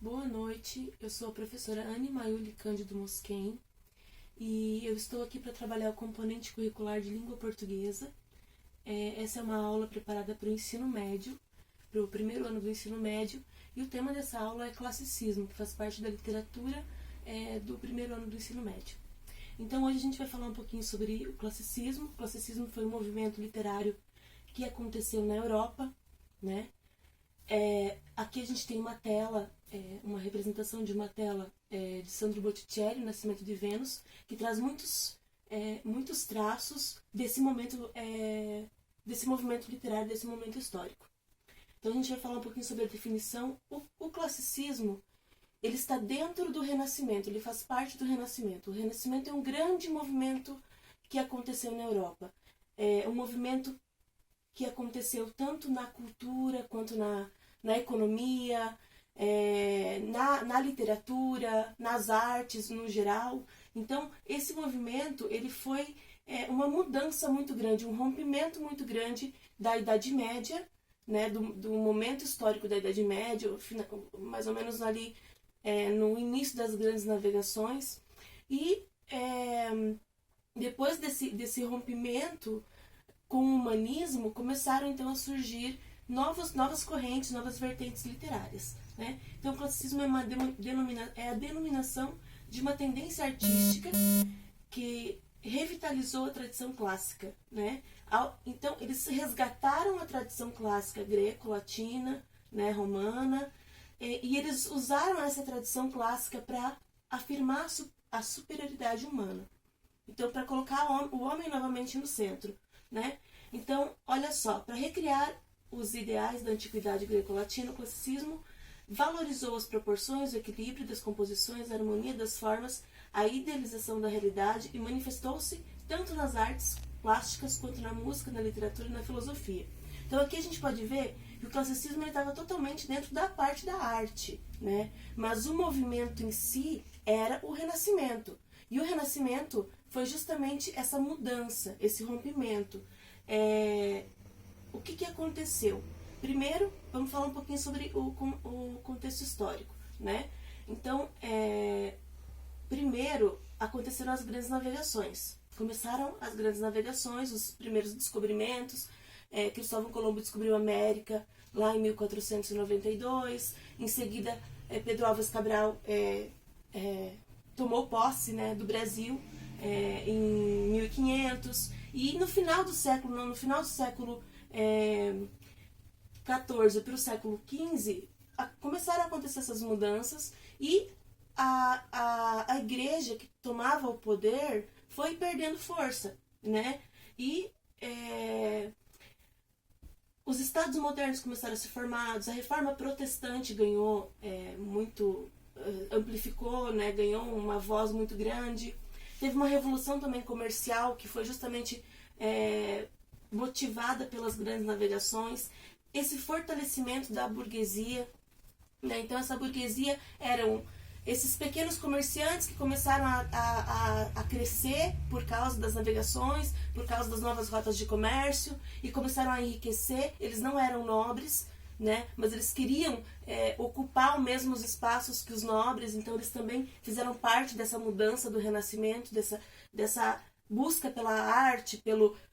Boa noite, eu sou a professora Anne Maiuli Cândido Mosquen e eu estou aqui para trabalhar o componente curricular de língua portuguesa. Essa é uma aula preparada para o ensino médio, para o primeiro ano do ensino médio, e o tema dessa aula é classicismo, que faz parte da literatura do primeiro ano do ensino médio. Então hoje a gente vai falar um pouquinho sobre o classicismo. O classicismo foi um movimento literário que aconteceu na Europa, né? Aqui a gente tem uma tela, uma representação de uma tela de Sandro Botticelli, O Nascimento de Vênus, que traz muitos traços desse momento, desse movimento literário, desse momento histórico. Então a gente vai falar um pouquinho sobre a definição. O classicismo, ele está dentro do Renascimento, ele faz parte do Renascimento. O Renascimento é um grande movimento que aconteceu na Europa. É um movimento que aconteceu tanto na cultura quanto na economia, na literatura, nas artes no geral. Então, esse movimento ele foi uma mudança muito grande, um rompimento muito grande da Idade Média, né, do momento histórico da Idade Média, mais ou menos ali no início das grandes navegações. E depois desse rompimento com o humanismo, começaram então a surgir novas correntes, novas vertentes literárias, né? Então o classicismo é a denominação de uma tendência artística que revitalizou a tradição clássica, né? Então eles resgataram a tradição clássica greco-latina, né, romana, e eles usaram essa tradição clássica para afirmar a superioridade humana. Então, para colocar o homem novamente no centro, né? Então, olha só, para recriar os ideais da antiguidade greco-latina, o classicismo valorizou as proporções, o equilíbrio das composições, a harmonia das formas, a idealização da realidade e manifestou-se tanto nas artes plásticas quanto na música, na literatura e na filosofia. Então aqui a gente pode ver que o classicismo estava totalmente dentro da parte da arte, né? Mas o movimento em si era o Renascimento. E o Renascimento foi justamente essa mudança, esse rompimento. O que aconteceu? Primeiro, vamos falar um pouquinho sobre o contexto histórico, né? Então, primeiro, aconteceram as grandes navegações. Começaram as grandes navegações, os primeiros descobrimentos. Cristóvão Colombo descobriu a América lá em 1492. Em seguida, Pedro Álvares Cabral tomou posse, né, do Brasil em 1500. E no final do século XIV para o século XV, começaram a acontecer essas mudanças e a igreja que tomava o poder foi perdendo força, né? E os estados modernos começaram a ser formados, a reforma protestante ganhou amplificou, né? Ganhou uma voz muito grande. Teve uma revolução também comercial que foi justamente motivada pelas grandes navegações, esse fortalecimento da burguesia, né? Então essa burguesia eram esses pequenos comerciantes que começaram a crescer por causa das navegações, por causa das novas rotas de comércio, e começaram a enriquecer. Eles não eram nobres, né? Mas eles queriam ocupar os mesmos espaços que os nobres, então eles também fizeram parte dessa mudança do Renascimento, dessa busca pela arte,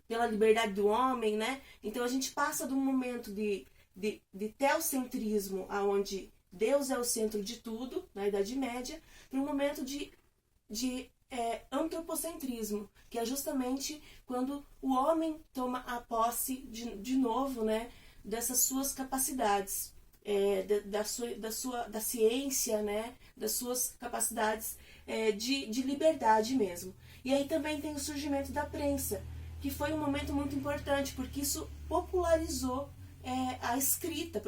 pela liberdade do homem, né? Então a gente passa de um momento de teocentrismo, onde Deus é o centro de tudo, na Idade Média, para um momento de antropocentrismo, que é justamente quando o homem toma a posse de novo, né, dessas suas capacidades, da ciência, né, das suas capacidades de liberdade mesmo. E aí também tem o surgimento da prensa, que foi um momento muito importante, porque isso popularizou a escrita,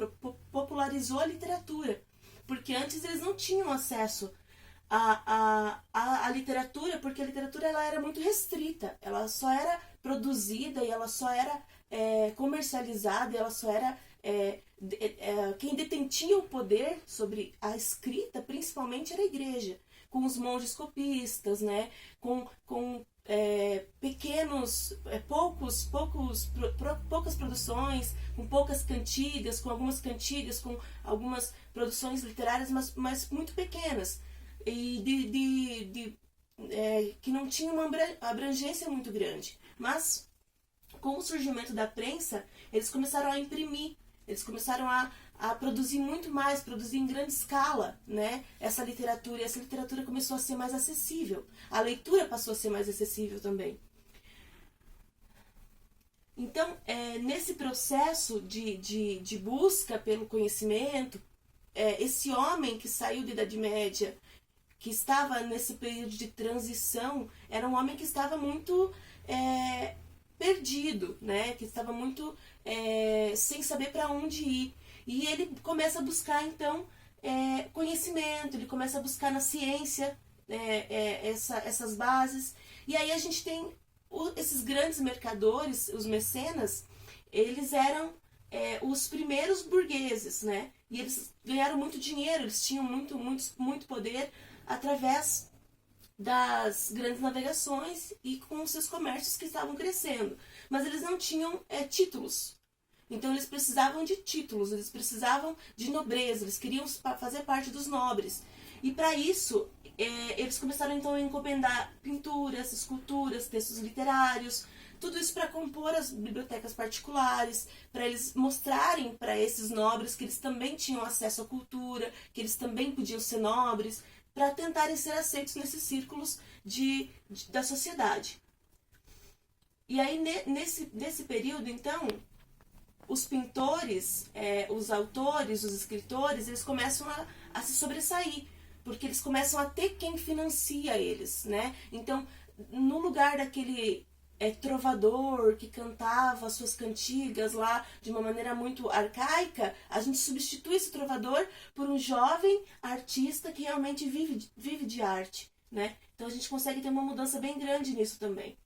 popularizou a literatura, porque antes eles não tinham acesso à literatura, porque a literatura ela era muito restrita, ela só era produzida e ela só era comercializada, ela só era quem detentia o poder sobre a escrita, principalmente, era a igreja, com os monges copistas, né? com poucas produções, com poucas cantigas, com algumas cantigas, com algumas produções literárias, mas muito pequenas, e que não tinham uma abrangência muito grande. Mas, com o surgimento da prensa, eles começaram a imprimir, eles começaram a produzir muito mais, produzir em grande escala, né, essa literatura, e essa literatura começou a ser mais acessível. A leitura passou a ser mais acessível também. Então, nesse processo de busca pelo conhecimento, esse homem que saiu da Idade Média, que estava nesse período de transição, era um homem que estava muito perdido, né, que estava muito sem saber para onde ir. E ele começa a buscar, então, conhecimento, ele começa a buscar na ciência essas bases. E aí a gente tem esses grandes mercadores, os mecenas, eles eram os primeiros burgueses, né? E eles ganharam muito dinheiro, eles tinham muito poder através das grandes navegações e com os seus comércios que estavam crescendo. Mas eles não tinham títulos. Então eles precisavam de títulos, eles precisavam de nobreza, eles queriam fazer parte dos nobres. E para isso, eles começaram então a encomendar pinturas, esculturas, textos literários, tudo isso para compor as bibliotecas particulares, para eles mostrarem para esses nobres que eles também tinham acesso à cultura, que eles também podiam ser nobres, para tentarem ser aceitos nesses círculos da sociedade. E aí, nesse período, então, os pintores, os autores, os escritores, eles começam a se sobressair, porque eles começam a ter quem financia eles, né? Então, no lugar daquele trovador que cantava suas cantigas lá de uma maneira muito arcaica, a gente substitui esse trovador por um jovem artista que realmente vive de arte, né? Então a gente consegue ter uma mudança bem grande nisso também.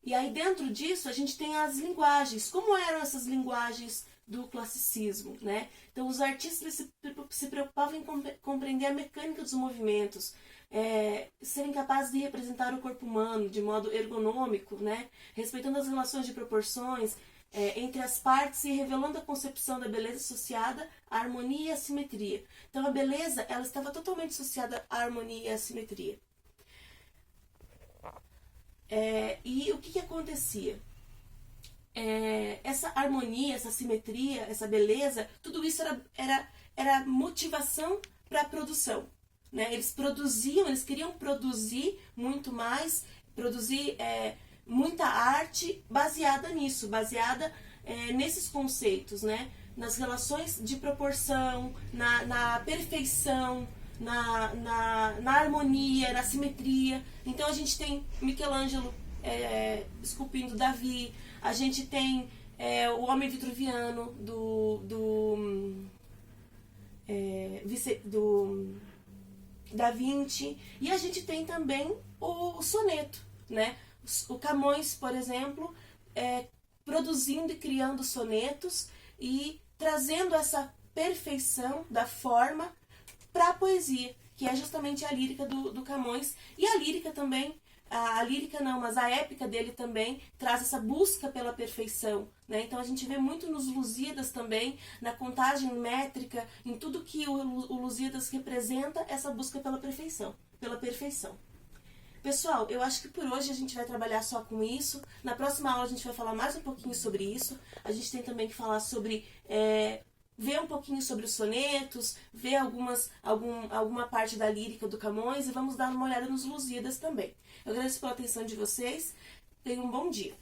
E aí dentro disso a gente tem as linguagens. Como eram essas linguagens do classicismo, né? Então os artistas se preocupavam em compreender a mecânica dos movimentos, serem capazes de representar o corpo humano de modo ergonômico, né? Respeitando as relações de proporções entre as partes e revelando a concepção da beleza associada à harmonia e à simetria. Então a beleza ela estava totalmente associada à harmonia e à simetria. E o que acontecia? Essa harmonia, essa simetria, essa beleza, tudo isso era motivação para a produção, né? Eles queriam produzir muito mais, produzir muita arte baseada nisso, baseada nesses conceitos, né? Nas relações de proporção, na perfeição, na harmonia, na simetria. Então a gente tem Michelangelo esculpindo Davi, a gente tem o homem vitruviano do Da Vinci, e a gente tem também o soneto, né? O Camões, por exemplo, produzindo e criando sonetos e trazendo essa perfeição da forma para a poesia, que é justamente a lírica do Camões. E a lírica também, a lírica não, mas a épica dele também traz essa busca pela perfeição, né? Então a gente vê muito nos Lusíadas também, na contagem métrica, em tudo que o Lusíadas representa, essa busca pela perfeição, Pessoal, eu acho que por hoje a gente vai trabalhar só com isso. Na próxima aula a gente vai falar mais um pouquinho sobre isso. A gente tem também que falar sobre ver um pouquinho sobre os sonetos, ver alguma parte da lírica do Camões, e vamos dar uma olhada nos Lusíadas também. Eu agradeço pela atenção de vocês. Tenham um bom dia.